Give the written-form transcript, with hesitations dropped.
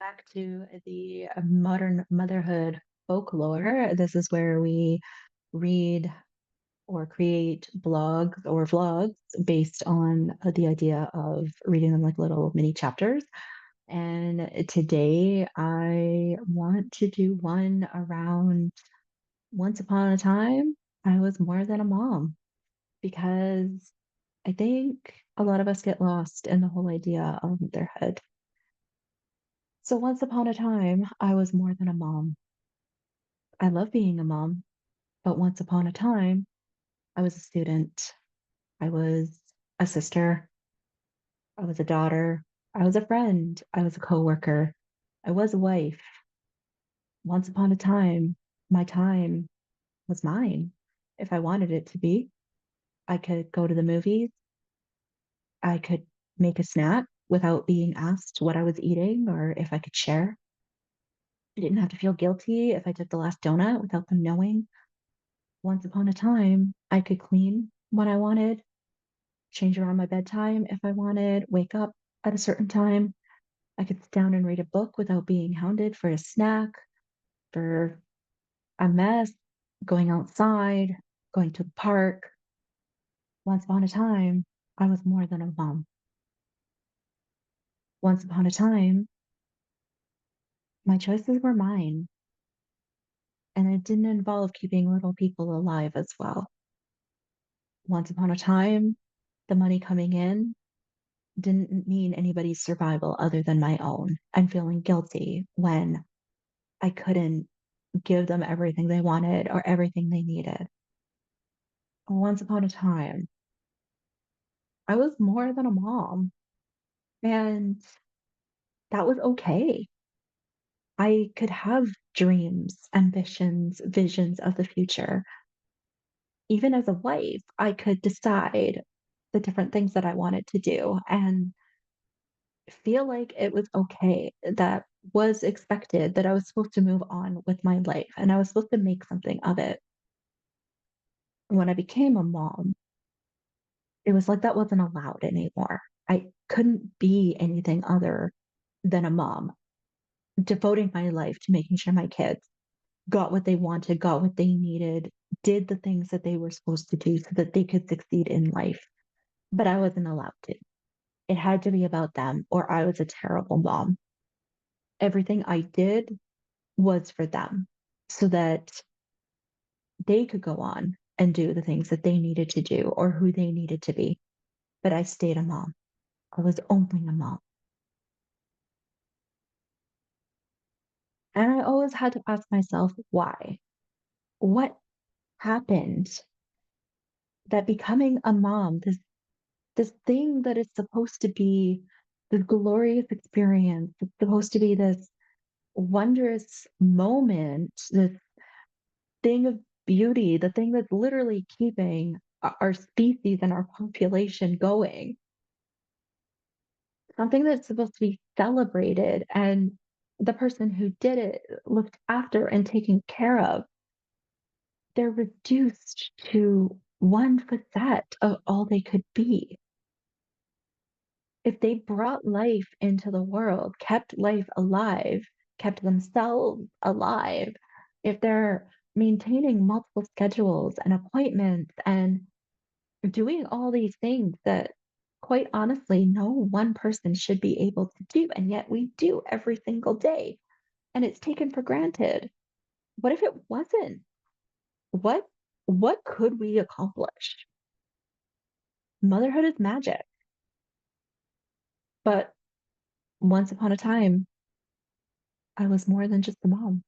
Back to the modern motherhood folklore. This is where we read or create blogs or vlogs based on the idea of reading them like little mini chapters. And today I want to do one around Once Upon a Time, I Was More Than a Mom, because I think a lot of us get lost in the whole idea of motherhood. So, once upon a time, I was more than a mom. I love being a mom, but once upon a time, I was a student. I was a sister. I was a daughter. I was a friend. I was a coworker. I was a wife. Once upon a time was mine. If I wanted it to be, I could go to the movies. I could make a snack without being asked what I was eating or if I could share. I didn't have to feel guilty if I took the last donut without them knowing. Once upon a time, I could clean when I wanted, change around my bedtime if I wanted, wake up at a certain time. I could sit down and read a book without being hounded for a snack, for a mess, going outside, going to the park. Once upon a time, I was more than a mom. Once upon a time, my choices were mine, and it didn't involve keeping little people alive as well. Once upon a time, the money coming in didn't mean anybody's survival other than my own, and feeling guilty when I couldn't give them everything they wanted or everything they needed. Once upon a time, I was more than a mom, and that was okay. I could have dreams, ambitions, visions of the future. Even as a wife, I could decide the different things that I wanted to do and feel like it was okay, that was expected, that I was supposed to move on with my life and I was supposed to make something of it. When I became a mom, it was like that wasn't allowed anymore. I couldn't be anything other than a mom, devoting my life to making sure my kids got what they wanted, got what they needed, did the things that they were supposed to do so that they could succeed in life. But I wasn't allowed to. It had to be about them, or I was a terrible mom. Everything I did was for them so that they could go on and do the things that they needed to do or who they needed to be. But I stayed a mom. I was only a mom. And I always had to ask myself, why? What happened that becoming a mom, this thing that is supposed to be this glorious experience, it's supposed to be this wondrous moment, this thing of beauty, the thing that's literally keeping our species and our population going, something that's supposed to be celebrated and the person who did it looked after and taken care of, they're reduced to one facet of all they could be. If they brought life into the world, kept life alive, kept themselves alive, if they're maintaining multiple schedules and appointments and doing all these things that, quite honestly, no one person should be able to do, and yet we do every single day, and it's taken for granted. What if it wasn't? What what could we accomplish? Motherhood is magic, but once upon a time, I was more than just a mom.